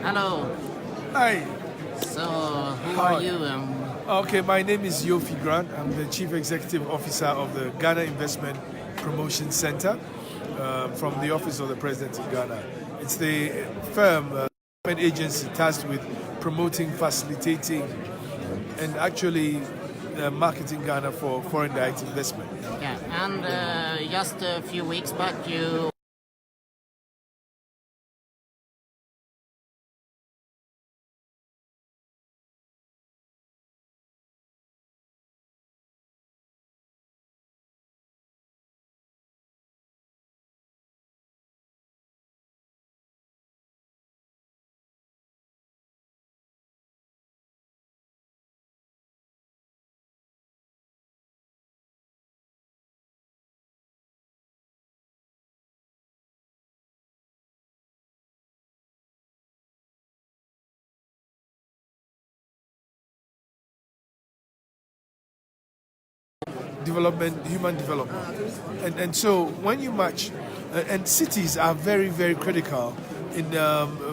Hello. Hi. So, who are you? Okay, my name is Yofi Grant. I'm the Chief Executive Officer of the Ghana Investment Promotion Center from the Office of the President in Ghana. It's the firm, government agency tasked with promoting, facilitating, and actually marketing Ghana for foreign direct investment. Yeah, and just a few weeks back, you Development, human development. And so when you match, and cities are very, very critical in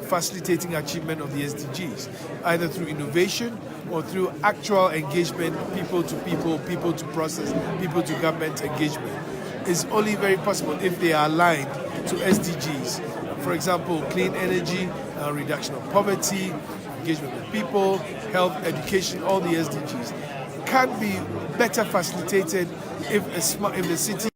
facilitating achievement of the SDGs, either through innovation or through actual engagement, people to process, people to government engagement. Is only very possible if they are aligned to SDGs. For example, clean energy, reduction of poverty, engagement with people, health, education, all the SDGs can be better facilitated if the city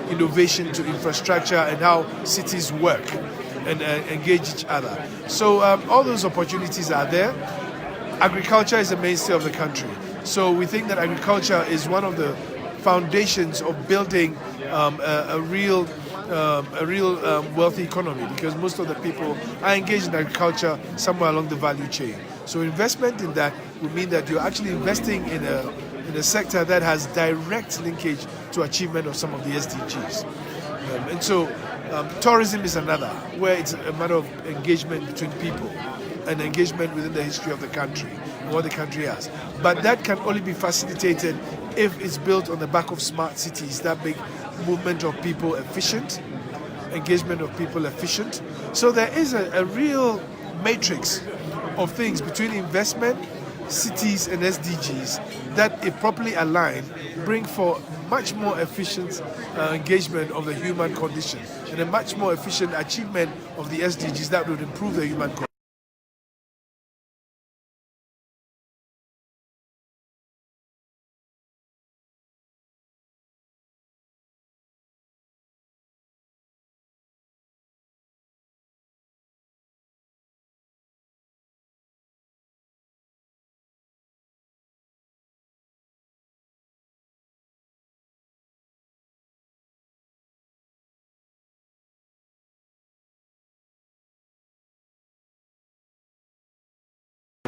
innovation to infrastructure and how cities work and engage each other. So all those opportunities are there. Agriculture is the mainstay of the country. So we think that agriculture is one of the foundations of building a real wealthy economy, because most of the people are engaged in agriculture somewhere along the value chain. So investment in that would mean that you're actually investing in a sector that has direct linkage to achievement of some of the SDGs. And so tourism is another, where it's a matter of engagement between people and engagement within the history of the country and what the country has. But that can only be facilitated if it's built on the back of smart cities that make movement of people efficient, engagement of people efficient. So there is a real matrix of things between investment, cities and SDGs that, if properly aligned, bring for much more efficient engagement of the human condition and a much more efficient achievement of the SDGs that would improve the human condition.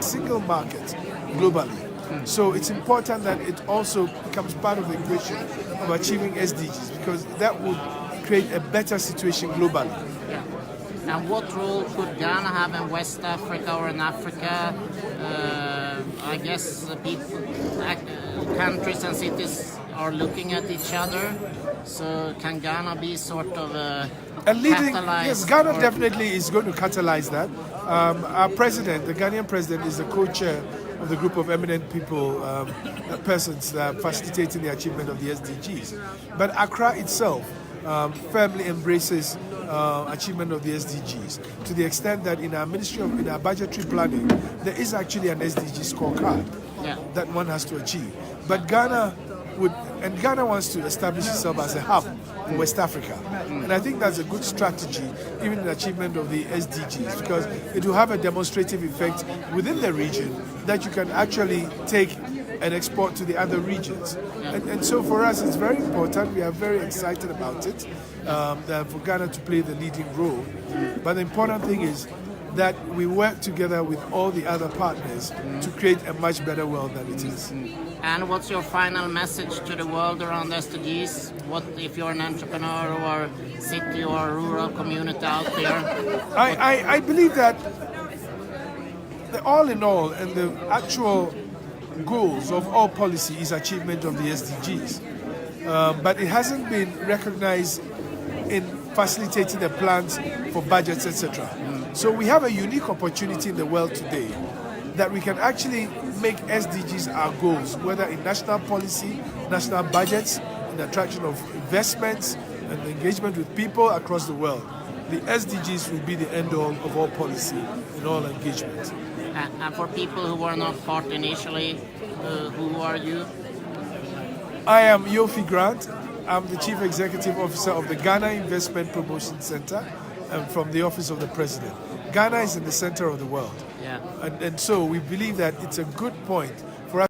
Single market globally. So it's important that it also becomes part of the equation of achieving SDGs, because that would create a better situation globally. Yeah. And what role could Ghana have in West Africa or in Africa? I guess people, countries and cities are looking at each other. So can Ghana be sort of a leading, catalyst? yes, Ghana definitely is going to catalyze that. Our president, the Ghanaian president, is the co-chair of the group of eminent people, persons facilitating the achievement of the SDGs. But Accra itself firmly embraces achievement of the SDGs to the extent that in our in our budgetary planning, there is actually an SDG scorecard that one has to achieve. But Ghana wants to establish itself as a hub for West Africa. And I think that's a good strategy, even in achievement of the SDGs, because it will have a demonstrative effect within the region that you can actually take and export to the other regions. And so for us, it's very important. We are very excited about it, for Ghana to play the leading role. But the important thing is that we work together with all the other partners to create a much better world than it is. And what's your final message to the world around SDGs? What if you're an entrepreneur or city or rural community out there? I believe that all in all, and the actual goals of all policy is achievement of the SDGs. But it hasn't been recognized in facilitating the plans for budgets, etc. So we have a unique opportunity in the world today that we can actually make SDGs our goals, whether in national policy, national budgets, in the attraction of investments and engagement with people across the world. The SDGs will be the end-all of all policy and all engagement. And for people who were not part initially, who are you? I am Yofi Grant. I'm the Chief Executive Officer of the Ghana Investment Promotion Center and from the Office of the President. Ghana is in the center of the world. And so we believe that it's a good point